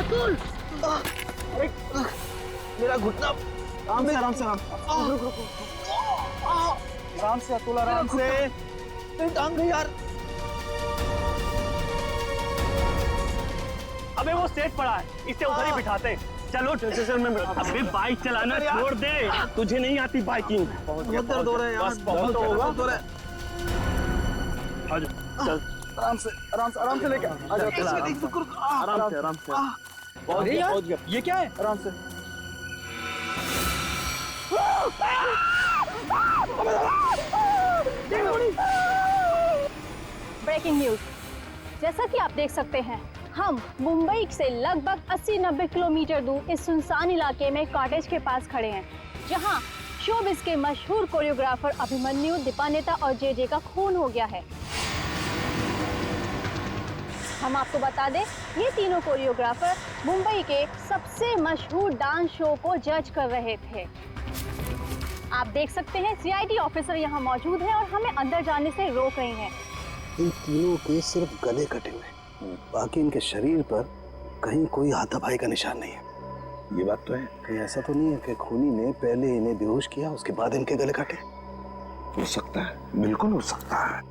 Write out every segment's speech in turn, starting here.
अतुल, अरे मेरा घुटना। आराम से आराम से आराम से अतुल, आराम से। टांग गई यार। अबे वो सेट पड़ा है, इसे उधर ही बिठाते। चलो स्टेशन में। अबे बाइक चलाना छोड़ दे, तुझे नहीं आती बाइकिंग। बहुत दर्द हो रहा है यार, बस बहुत होगा। हो रहा है। चल आराम से आराम से लेके आ जाओ। आराम से आराम से। अरे यार ये क्या है? आराम से। Breaking news. जैसा कि आप देख सकते हैं, हम मुंबई से लगभग 80-90 किलोमीटर दूर इस सुनसान इलाके में कॉटेज के पास खड़े हैं, जहां शोबिस के मशहूर कोरियोग्राफर अभिमन्यु, दीपानेता और जे का खून हो गया है। हम आपको बता दें, ये तीनों कोरियोग्राफर मुंबई के सबसे मशहूर डांस शो को जज कर रहे थे। आप देख सकते हैं सीआईडी ऑफिसर यहाँ मौजूद है और हमें अंदर जाने से रोक रहे हैं। इन तीनों के सिर्फ गले कटे हुए, बाकी इनके शरीर पर कहीं कोई हाथापाई का निशान नहीं है। ये बात तो है। कहीं ऐसा तो नहीं है कि खूनी ने पहले इन्हें बेहोश किया, उसके बाद इनके गले काटे? हो सकता है, बिल्कुल हो सकता है।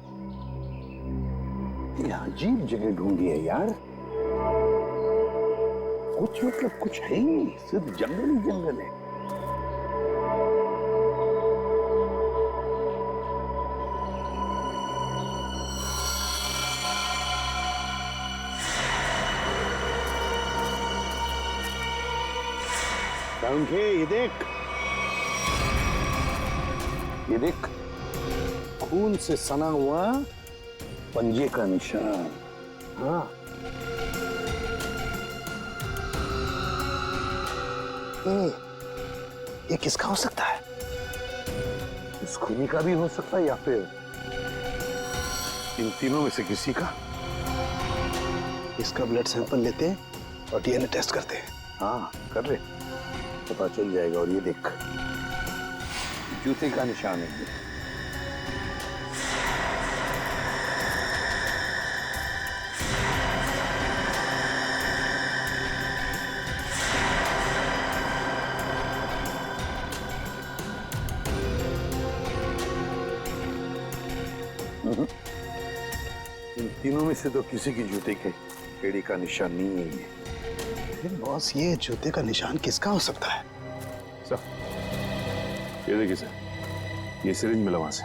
ये अजीब जगह ढूंढी है यार। कुछ मतलब कुछ है ही नहीं, सिर्फ जंगल ही जंगल है। ये देख खून से सना हुआ पंजे का निशान। हाँ, ये किसका हो सकता है? इस खूनी का भी हो सकता है या फिर इन तीनों में से किसी का। इसका ब्लड सैंपल लेते हैं और डीएनए टेस्ट करते हैं। हाँ कर ले, पता चल जाएगा। और ये देख जूते का निशान है। इन तीनों में से तो किसी की जूते के एड़ी का निशान नहीं है। लेकिन बॉस, ये जूते का निशान किसका हो सकता है? ये देखिए सर, ये सिरिंज मिला वहां से।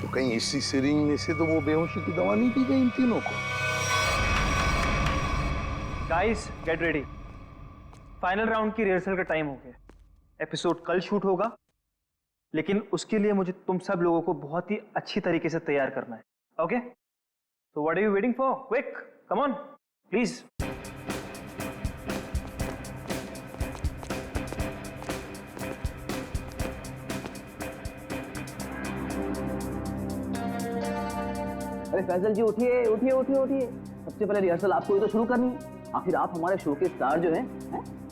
तो कहीं इसी सिरिंज में से तो वो बेहोशी की दवा नहीं दी गई इन तीनों को? Guys get ready, final round की रिहर्सल का टाइम हो गया। एपिसोड कल शूट होगा, लेकिन उसके लिए मुझे तुम सब लोगों को बहुत ही अच्छी तरीके से तैयार करना है। Okay, so what are you waiting for? Quick, come on, please. अरे फैजल जी उठिए उठिए उठिए उठिए। सबसे पहले रिहर्सल आपको ही तो शुरू करनी है। आखिर आप हमारे शो के स्टार जो हैं,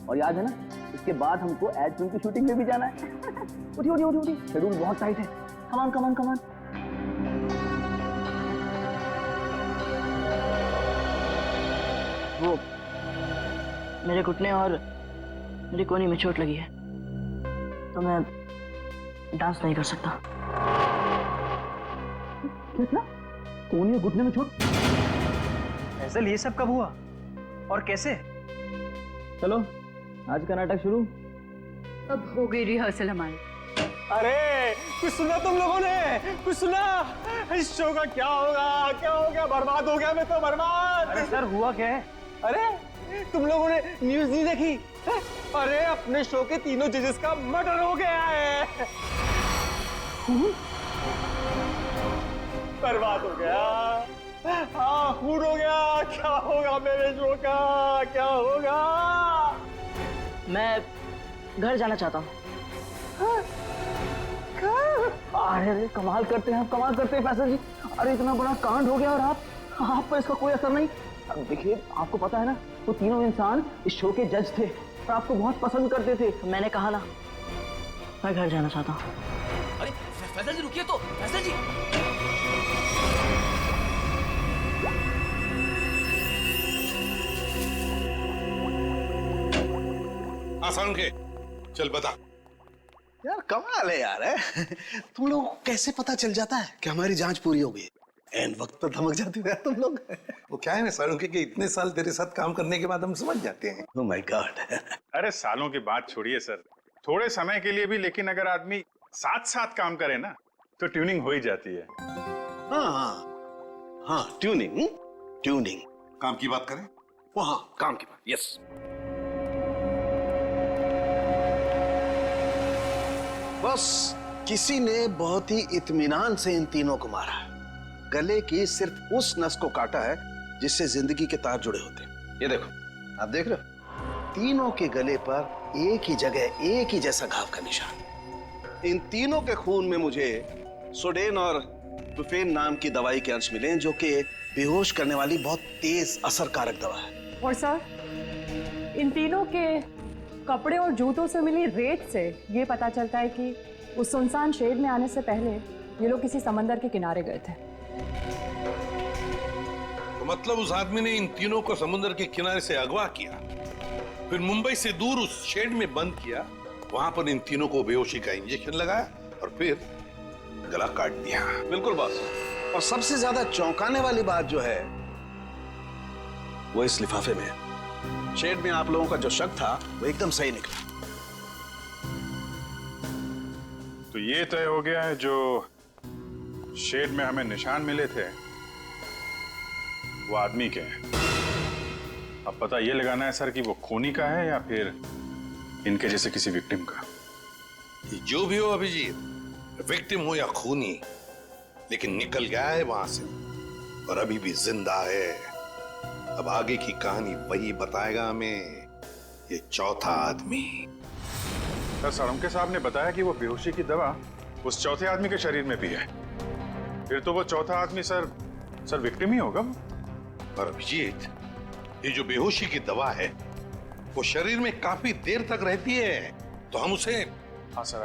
और याद है ना, इसके बाद हमको एड फिल्म की शूटिंग में भी जाना है। उठिए उठिए उठिए, शेड्यूल बहुत टाइट है। कमान कमान कमान। वो मेरे घुटने और मेरी कोहनी में चोट लगी है, तो मैं डांस नहीं कर सकता। क्या? कोहनी और घुटने में चोट? फैजल, ये सब कब हुआ और कैसे? चलो आज का नाटक शुरू। अब हो गई रिहर्सल हमारी। अरे कुछ सुना तुम लोगों ने? कुछ सुना? इस शो का क्या होगा? क्या हो गया? बर्बाद हो गया मैं तो, बर्बाद। अरे सर हुआ क्या है? अरे तुम लोगों ने न्यूज़ नहीं देखी? अरे अपने शो के तीनों जजेस का मर्डर हो गया है। बर्बाद हो गया। हाँ, खून हो गया। क्या होगा मेरे शो का? क्या होगा? मैं घर जाना चाहता हूँ। अरे कमाल करते हैं, कमाल करते हैं फैसल जी। अरे इतना बड़ा कांड हो गया और आप पर इसका कोई असर नहीं। देखिए, आपको पता है ना, वो तीनों इंसान इस शो के जज थे और आपको बहुत पसंद करते थे। मैंने कहा ना, मैं घर जाना चाहता हूँ। अरे फैसल जी रुकिए तो, फैसल जी। आसान के चल बता। यार कमाल है यार, है? तुम लोग को कैसे पता चल जाता है कि हमारी जांच पूरी हो गई है? एन वक्त पर धमक जाते हो यार तुम लोग। वो क्या है ना सारुण के कि इतने साल तेरे साथ काम करने के बाद हम समझ जाते हैं। Oh my God. अरे सालों की बात छोड़िए सर, थोड़े समय के लिए भी, लेकिन अगर आदमी साथ साथ काम करे ना तो ट्यूनिंग हो ही जाती है। हाँ ट्यूनिंग, ट्यूनिंग। काम की बात करें? वो हाँ काम की बात, यस। बस किसी ने बहुत ही इत्मीनान से इन तीनों को मारा। गले की सिर्फ उस नस को काटा है जिससे जिंदगी के तार जुड़े होते हैं। ये देखो, आप देख रहे हो, तीनों के गले पर एक ही जगह एक ही जैसा घाव का निशान। इन तीनों के खून में मुझे सोडेन और टुफेन नाम की दवाई के अंश मिले, जो कि बेहोश करने वाली बहुत तेज असरकारक दवा है। और सर, इन तीनों के कपड़े और जूतों से मिली रेत से ये पता चलता है कि उस सुनसान शेड में आने से पहले ये लोग किसी समंदर के किनारे गए थे। तो मतलब उस आदमी ने इन तीनों को समुद्र के किनारे से अगवा किया, फिर मुंबई से दूर उस शेड में बंद किया, वहां पर इन तीनों को बेहोशी का इंजेक्शन लगाया और फिर गला काट दिया। बिल्कुल बॉस। और सबसे ज्यादा चौंकाने वाली बात जो है वो इस लिफाफे में है। शेड में आप लोगों का जो शक था वो एकदम सही निकला। तो ये तय हो गया है, जो शेड में हमें निशान मिले थे वो आदमी के हैं। अब पता ये लगाना है सर कि वो खूनी का है या फिर इनके जैसे किसी विक्टिम का। जो भी हो अभिजीत, विक्टिम हो या खूनी, लेकिन निकल गया है वहां से और अभी भी जिंदा है। अब आगे की कहानी वही बताएगा हमें, ये चौथा आदमी। सर सारंगे साहब ने बताया कि वो बेहोशी की दवा उस चौथे आदमी के शरीर में भी है। फिर तो वो चौथा आदमी सर विक्टिम ही होगा। और अभिजीत, ये जो बेहोशी की दवा है वो शरीर में काफी देर तक रहती है, तो हम उसे। हाँ सर,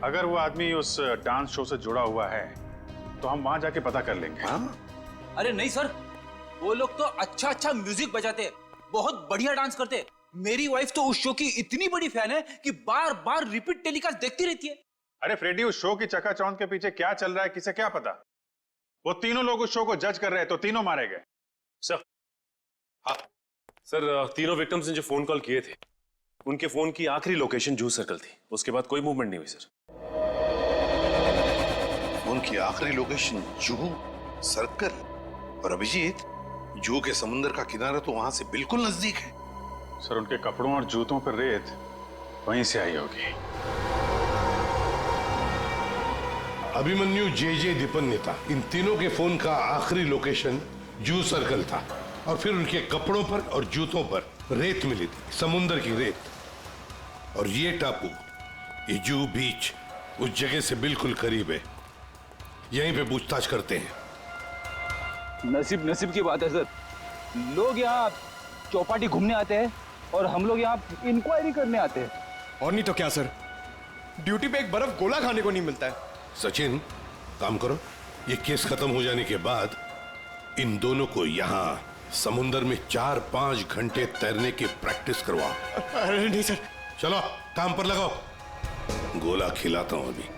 अगर वो आदमी उस डांस शो से जुड़ा हुआ है तो हम वहां जाके पता कर लेंगे। हाँ? अरे नहीं सर, वो लोग तो अच्छा म्यूजिक बजाते, बहुत बढ़िया डांस करते। मेरी वाइफ तो उस शो की इतनी बड़ी फैन है कि बार बार रिपीट टेलीकास्ट देखती रहती है। अरे फ्रेडी, उस शो की चकाचौंध के पीछे क्या चल रहा है किसे क्या पता। वो तीनों लोग उस शो को जज कर रहे हैं तो तीनों मारे गए। सर, हाँ सर, तीनों विक्टिम्स ने जो फोन कॉल किए थे उनके फोन की आखिरी लोकेशन जूह सर्कल थी। उसके बाद कोई मूवमेंट नहीं हुई सर। फोन की आखिरी लोकेशन जूह सर्कल? और अभिजीत, जूह के समुद्र का किनारा तो वहां से बिल्कुल नजदीक है। सर उनके कपड़ों और जूतों पर रेत वहीं से आई होगी। अभिमन्यु जे दीपन नेता, इन तीनों के फोन का आखिरी लोकेशन जूह सर्कल था और फिर उनके कपड़ों पर और जूतों पर रेत मिली थी, समुद्र की रेत। और ये टापू, ये जूह बीच, उस जगह से बिल्कुल करीब है। यहीं पे पूछताछ करते हैं। नसीब की बात है सर, लोग यहाँ चौपाटी घूमने आते हैं और हम लोग यहाँ इंक्वायरी करने आते हैं। और नहीं तो क्या सर, ड्यूटी पे एक बर्फ गोला खाने को नहीं मिलता है। सचिन, काम करो, ये केस खत्म हो जाने के बाद इन दोनों को यहाँ समुद्र में 4-5 घंटे तैरने की प्रैक्टिस करवाओ। अरे नहीं सर। चलो काम पर लगाओ, गोला खिलाता हूं अभी।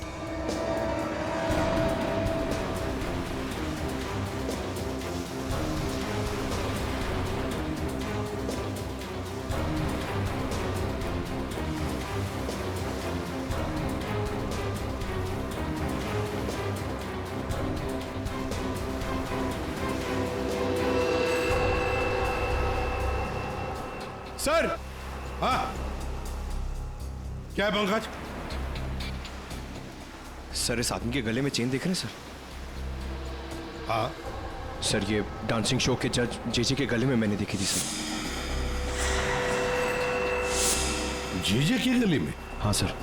सर। हाँ, क्या है पंकज? सर, इस आदमी के गले में चेन देख रहे हैं सर? हाँ सर, ये डांसिंग शो के जज जेजे के गले में मैंने देखी थी सर। जेजे के गले में? हाँ सर।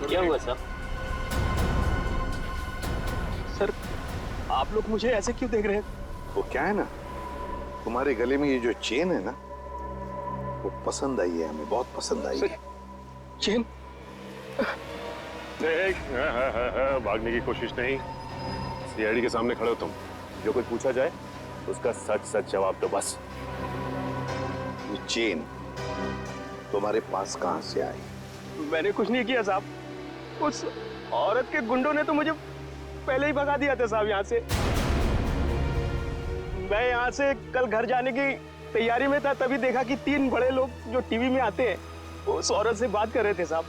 क्या हुआ सर? सर, आप लोग मुझे ऐसे क्यों देख रहे हैं? वो क्या है ना, तुम्हारे गले में ये जो चेन है ना, वो पसंद आई है, हमें बहुत पसंद आई है। चेन देख, भागने की कोशिश नहीं। सीआईडी के सामने खड़े हो तुम, जो कोई पूछा जाए उसका सच सच जवाब दो बस। ये चेन तुम्हारे पास कहां से आई? मैंने कुछ नहीं किया साहब, उस औरत के गुंडों ने तो मुझे पहले ही भगा दिया था साहब यहाँ से। मैं यहाँ से कल घर जाने की तैयारी में था, तभी देखा कि 3 बड़े लोग जो टीवी में आते हैं उस औरत से बात कर रहे थे साहब।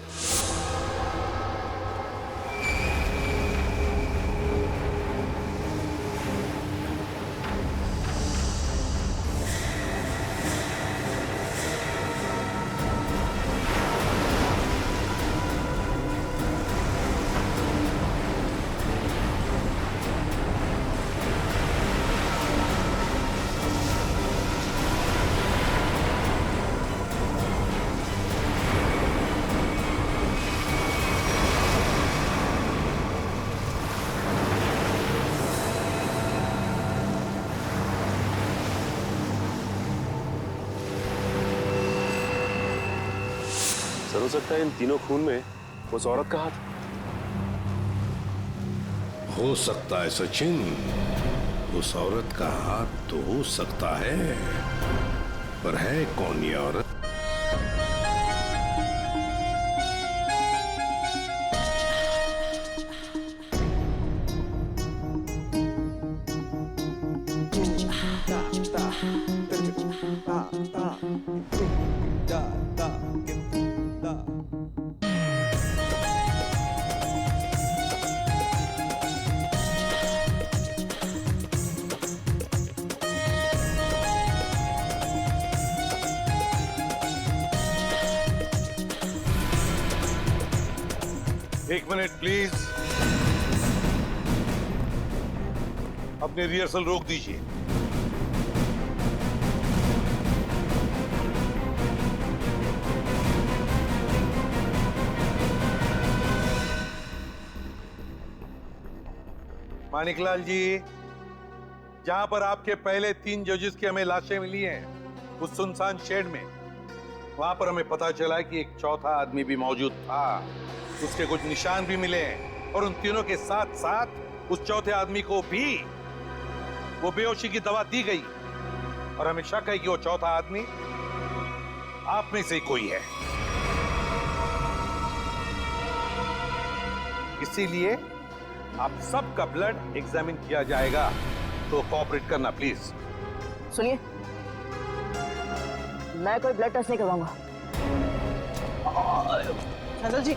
सर, हो सकता है इन तीनों खून में उस औरत का हाथ। हो सकता है सचिन, उस औरत का हाथ तो हो सकता है, पर है कौन ये औरत? एक मिनट प्लीज, अपनी रिहर्सल रोक दीजिए। मानिकलाल जी, जहां पर आपके पहले 3 जजेस की हमें लाशें मिली हैं, उस सुनसान शेड में, वहां पर हमें पता चला कि एक चौथा आदमी भी मौजूद था। उसके कुछ निशान भी मिले हैं और उन तीनों के साथ साथ उस चौथे आदमी को भी वो बेहोशी की दवा दी गई और हमें शक है कि वो चौथा आदमी आप में से ही कोई है। इसीलिए आप सबका ब्लड एग्जामिन किया जाएगा, तो कोऑपरेट करना प्लीज। सुनिए, मैं कोई ब्लड टेस्ट नहीं करवाऊंगा। फैजल जी,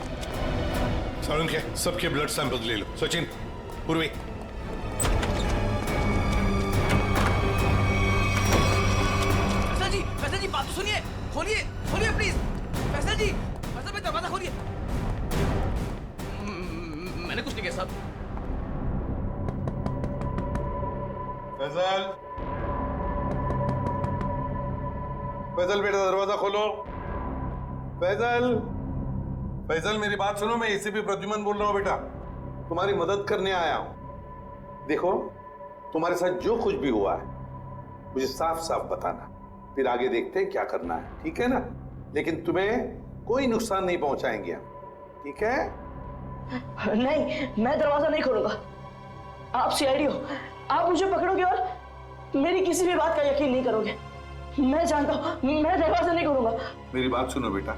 सर उनके सबके ब्लड सैंपल ले लो। सचिन, पूर्वी। फैसल जी बात तो सुनिए, खोलिए खोलिए प्लीज। फैसल जी, फैसल भाई दरवाजा खोलिए। मैंने कुछ नहीं किया साहब। फैजल, फैजल बेटा दरवाजा खोलो। फैजल, फैजल मेरी बात सुनो, मैं एसीपी प्रद्युमन बोल रहा हूँ बेटा, तुम्हारी मदद करने आया हूँ। देखो, तुम्हारे साथ जो कुछ भी हुआ है मुझे साफ साफ बताना, फिर आगे देखते हैं क्या करना है, ठीक है ना? लेकिन तुम्हें कोई नुकसान नहीं पहुंचाएंगे हम, ठीक है? नहीं, मैं दरवाजा नहीं खोलूंगा। आप सीआईडी हो, आप मुझे पकड़ोगे और मेरी किसी भी बात का यकीन नहीं करोगे। मैं जानता हूँ, मैं दरवाजा नहीं खोलूंगा। मेरी बात सुनो बेटा,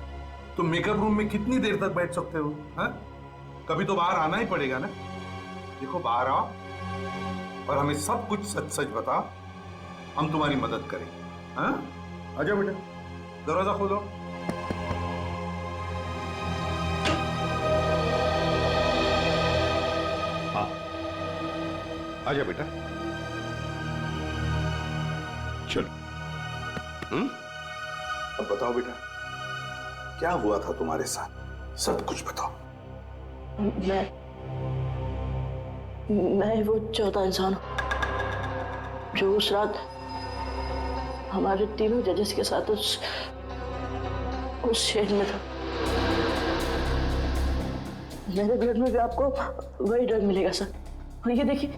तुम मेकअप रूम में कितनी देर तक बैठ सकते हो? हाँ? कभी तो बाहर आना ही पड़ेगा ना। देखो, बाहर आओ और हमें सब कुछ सच सच बताओ, हम तुम्हारी मदद करेंगे। हाँ? आजा बेटा, दरवाजा खोलो। हाँ, आजा बेटा, चलो। अब बताओ बेटा, क्या हुआ था तुम्हारे साथ? सब कुछ बताओ। मैं वो चौथा इंसान हूँ जो उस रात हमारे तीनों जजेस के साथ उस शेड में था। मेरे ब्लड में भी आपको वही ड्रग मिलेगा सर। और ये देखिए,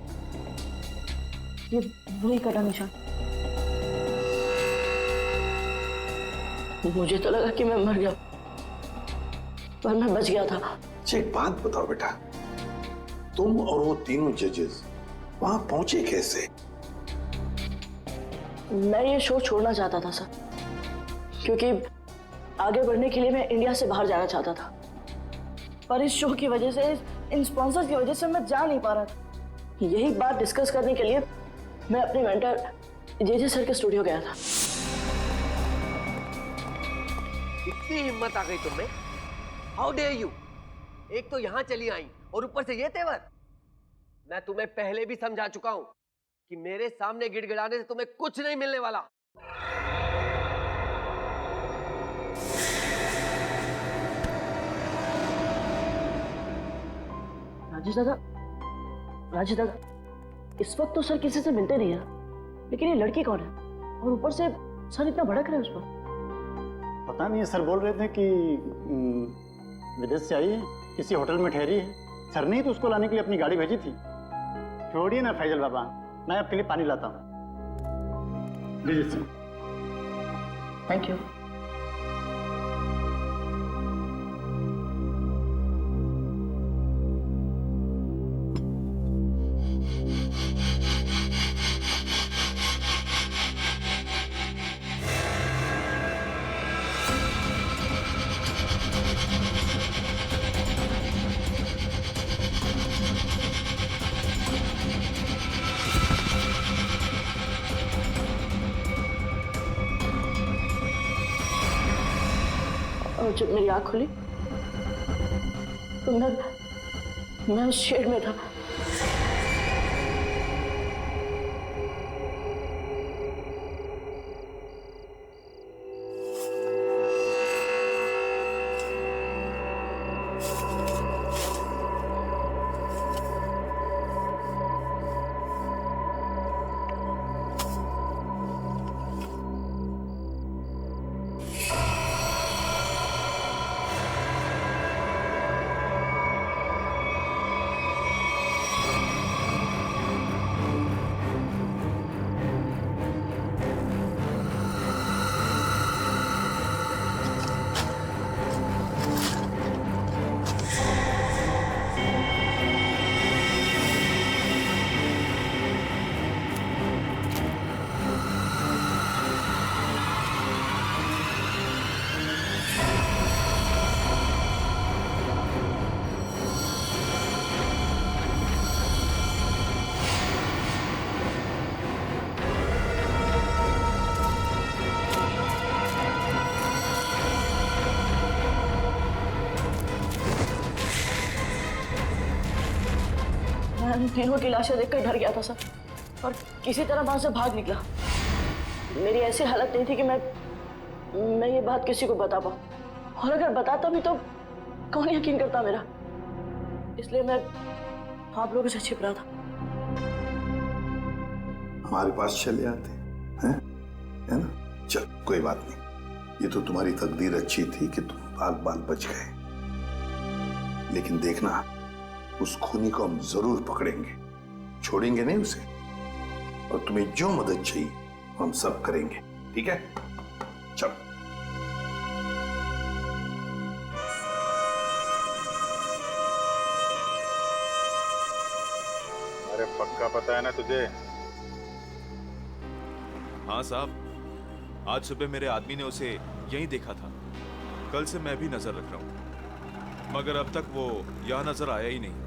ये वही कटा निशान। मुझे तो लगा कि मैं मर गया, पर मैं बच गया था। अच्छा एक बात बताओ बेटा, तुम और वो तीनों जजेस वहां पहुंचे कैसे? मैं ये शो छोड़ना चाहता था सर, क्योंकि आगे बढ़ने के लिए मैं इंडिया से बाहर जाना चाहता था, पर इस शो की वजह से, इन स्पॉन्सर्स की वजह से मैं जा नहीं पा रहा था। यही बात डिस्कस करने के लिए मैं अपने मेंटर जेजे सर के स्टूडियो गया था। इतनी हिम्मत आ गई तुम्हें? How dare you! एक तो यहाँ चली आई और ऊपर से ये तेवर। मैं तुम्हें पहले भी समझा चुका हूं कि मेरे सामने गिड़गिड़ाने से तुम्हें कुछ नहीं मिलने वाला। राजेश दादा, इस वक्त तो सर किसी से मिलते नहीं है, लेकिन ये लड़की कौन है? और ऊपर से सर इतना भड़क रहे हैं उस पर। पता नहीं, सर बोल रहे थे कि विदेश से आई है, किसी होटल में ठहरी है। सर ने ही तो उसको लाने के लिए अपनी गाड़ी भेजी थी। छोड़िए ना फैजल बाबा, मैं आपके लिए पानी लाता हूँ। लीजिए सर। Thank you. और जब मेरी आंख खुली तो मैं उस शेड में था। मैं तीनों की लाशें देखकर डर गया था सर, और किसी तरह वहां से भाग निकला। मेरी ऐसी हालत नहीं थी कि मैं ये बात किसी को बता पाऊं, और अगर बताता भी तो कौन यकीन करता मेरा। इसलिए मैं आप लोगों से छिप रहा था। हमारे पास चले आते हैं, है ना? चल कोई बात नहीं, ये तो तुम्हारी तकदीर अच्छी थी कि तुम बाल बाल बच गए। लेकिन देखना, उस खूनी को हम जरूर पकड़ेंगे, छोड़ेंगे नहीं उसे। और तुम्हें जो मदद चाहिए हम सब करेंगे, ठीक है? चल। अरे पक्का पता है ना तुझे? हाँ साहब, आज सुबह मेरे आदमी ने उसे यहीं देखा था। कल से मैं भी नजर रख रहा हूं, मगर अब तक वो यहां नजर आया ही नहीं।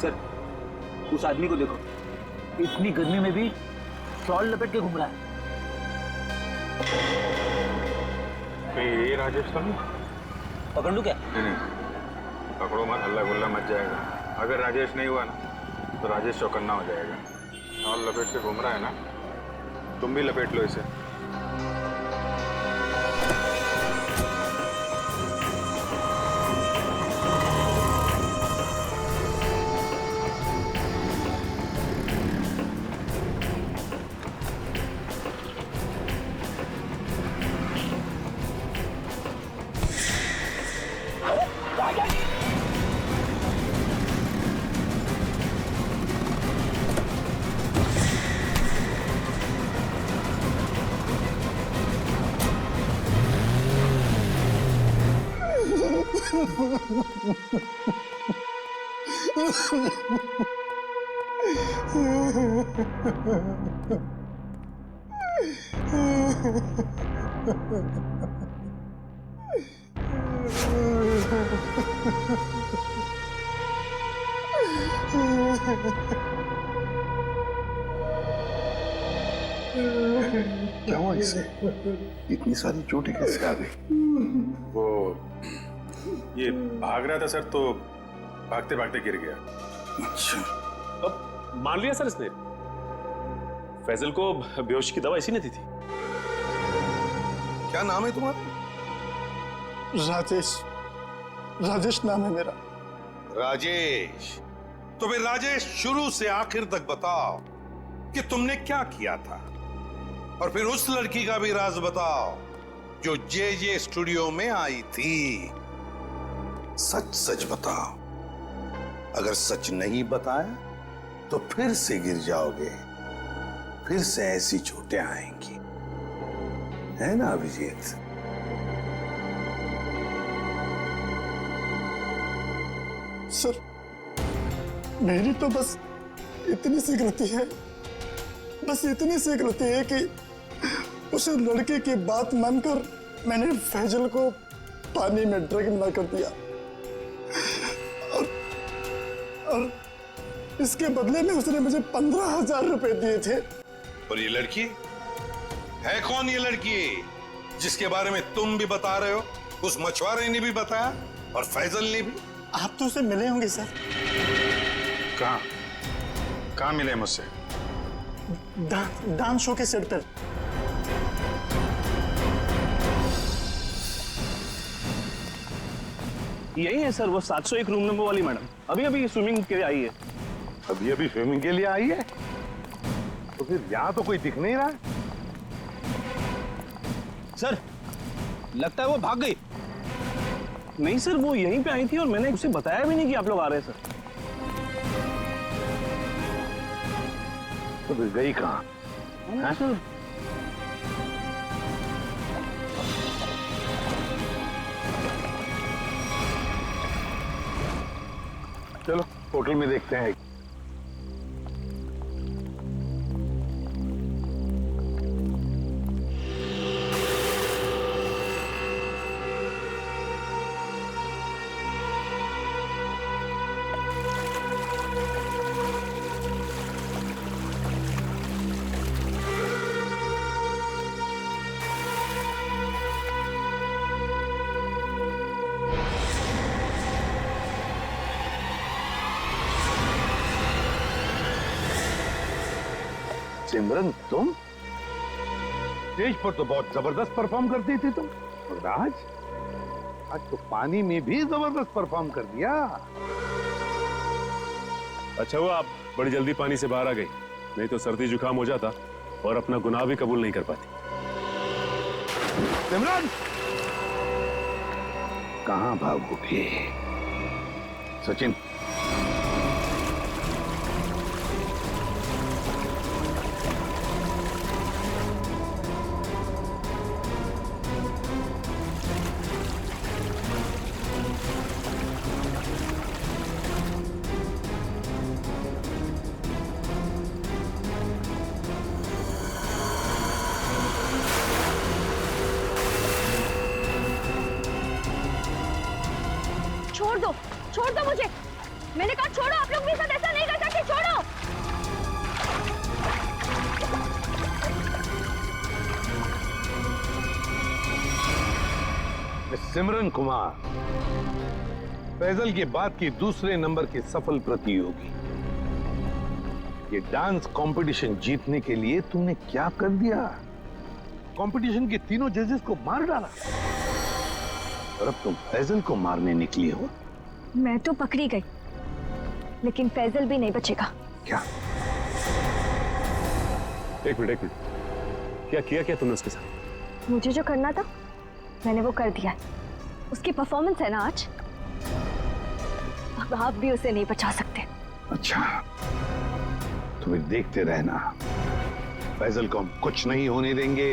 सर, उस आदमी को देखो, इतनी गर्मी में भी शॉल लपेट के घूम रहा है। ये राजेश तो नहीं? पकड़ लूं क्या? नहीं, पकड़ो मत, हल्ला गुल्ला मच जाएगा। अगर राजेश नहीं हुआ ना तो राजेश चौकन्ना हो जाएगा। शॉल लपेट के घूम रहा है ना, तुम भी लपेट लो इसे। क्या हुआ इसे? इतनी सारी चोटें कैसे आ गई? वो ये भाग रहा था सर, तो भागते भागते गिर गया। अच्छा, अब मान लिया सर इसने। फैजल को बेहोशी की दवा इसी ने दी थी। क्या नाम है तुम्हारा? राजेश। राजेश नाम है मेरा। राजेश, तो फिर राजेश शुरू से आखिर तक बताओ कि तुमने क्या किया था, और फिर उस लड़की का भी राज बताओ जो जे स्टूडियो में आई थी। सच सच बताओ। अगर सच नहीं बताया तो फिर से गिर जाओगे, फिर से ऐसी चोटें आएंगी, है ना अभिजीत? सर, मेरी तो बस इतनी सी गलती है, बस इतनी सी गलती है कि उस लड़के की बात मानकर मैंने फैजल को पानी में ड्रग मिला कर दिया, और इसके बदले में उसने मुझे 15,000 रुपए दिए थे। और ये लड़की है कौन? ये लड़की जिसके बारे में तुम भी बता रहे हो, उस मछुआरे ने भी बताया और फैजल ने भी। आप तो उसे मिले होंगे सर। कहाँ मिले मुझसे? डांस शो के सेट पर। यही है सर, वो 701 रूम नंबर वाली मैडम। अभी अभी स्विमिंग के लिए आई है। अभी अभी स्विमिंग के लिए आई है? तो फिर यहाँ तो कोई दिख नहीं रहा है। सर, लगता है वो भाग गई। नहीं सर, वो यहीं पे आई थी और मैंने उसे बताया भी नहीं कि आप लोग आ रहे हैं सर। तो फिर गई कहाँ? सर, चलो होटल में देखते हैं। सिमरन, तुम स्टेज पर तो बहुत जबरदस्त परफॉर्म करती थी तुम, और आज तो पानी में भी जबरदस्त परफॉर्म कर दिया। अच्छा हुआ आप बड़ी जल्दी पानी से बाहर आ गई, नहीं तो सर्दी जुकाम हो जाता और अपना गुनाह भी कबूल नहीं कर पाती। सिमरन, कहां भागोगे? सचिन, छोड़ दो मुझे। मैंने कहा छोड़ो, आप लोग मेरे साथ ऐसा नहीं कर सकते, छोड़ो। सिमरन कुमार, फैजल की बात की दूसरे नंबर की सफल प्रतियोगी। ये डांस कंपटीशन जीतने के लिए तुमने क्या कर दिया? कंपटीशन के तीनों जजेस को मार डाला, और अब तुम फैजल को मारने निकली हो। मैं तो पकड़ी गई, लेकिन फैजल भी नहीं बचेगा। क्या? एक मिनट, क्या किया तुमने उसके साथ? मुझे जो करना था मैंने वो कर दिया। उसकी परफॉर्मेंस है ना आज, अब आप भी उसे नहीं बचा सकते। अच्छा, तो फिर देखते रहना, फैजल को हम कुछ नहीं होने देंगे।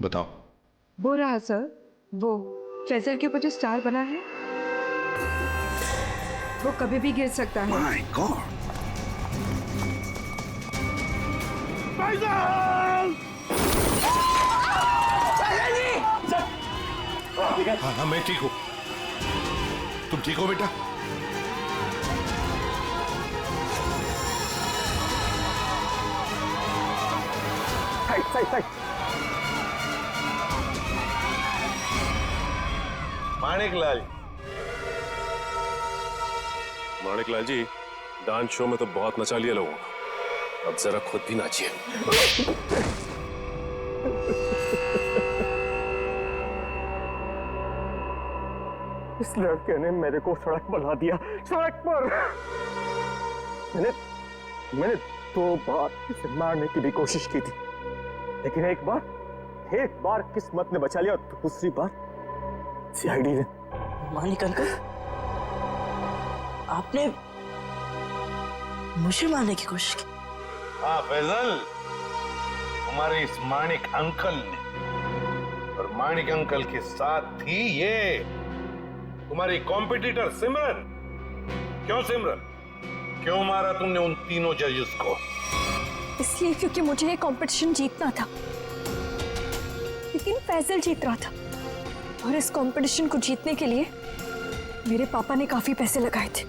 बताओ। वो रहा सर, वो फैजल के ऊपर जो स्टार बना है वो कभी भी गिर सकता है। My God! हाँ हाँ मैं ठीक हूँ। तुम ठीक हो बेटा? माणिकलाल जी, डांस शो में तो बहुत नचा लिया लोगों को, अब जरा खुद भी नाचिए। इस लड़के ने मेरे को सड़क पर ला दिया, सड़क पर। मैंने 2 बार इसे मारने की भी कोशिश की थी, लेकिन एक बार किस्मत ने बचा लिया और दूसरी बार सीआईडी ने। मालिक अंकल, आपने मुझे मारने की कोशिश की? हाँ फैजल, तुम्हारे इस माणिक अंकल ने, और माणिक अंकल के साथ थी ये तुम्हारी कॉम्पिटिटर सिमरन। क्यों सिमरन, क्यों मारा तुमने उन तीनों जजेस को? इसलिए क्योंकि मुझे ये कंपटीशन जीतना था, लेकिन फैजल जीत रहा था, और इस कंपटीशन को जीतने के लिए मेरे पापा ने काफी पैसे लगाए थे।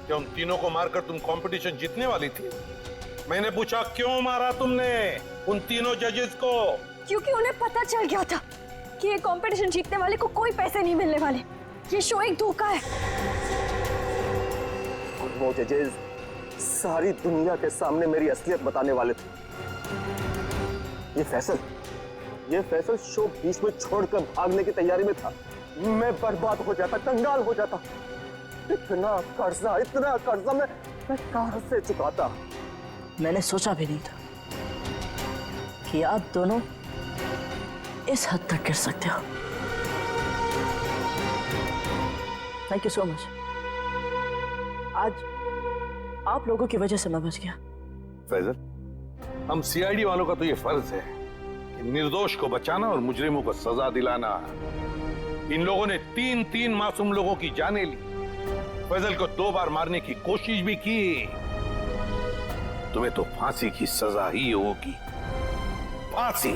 क्या उन तीनों को मारकर तुम कंपटीशन जीतने वाली थी? मैंने पूछा क्यों मारा तुमने उन तीनों जजेस को? क्योंकि उन्हें पता चल गया था कि ये कंपटीशन जीतने वाले को कोई पैसे नहीं मिलने वाले, ये शो एक धोखा है। और वो जजेस सारी दुनिया के सामने मेरी असलियत बताने वाले थे। ये फैसल शो बीच में छोड़कर भागने की तैयारी में था। मैं बर्बाद हो जाता, कंगाल हो जाता। इतना कर्जा मैं कहां से चुकाता? मैंने सोचा भी नहीं था कि आप दोनों इस हद तक गिर सकते हो। Thank you so much. आज आप लोगों की वजह से मैं बच गया। फैजल, हम सीआईडी वालों का तो ये फर्ज है कि निर्दोष को बचाना और मुजरिमों को सजा दिलाना। इन लोगों ने 3 मासूम लोगों की जानें ली, फैजल को 2 बार मारने की कोशिश भी की। तुम्हें तो फांसी की सजा ही होगी, फांसी।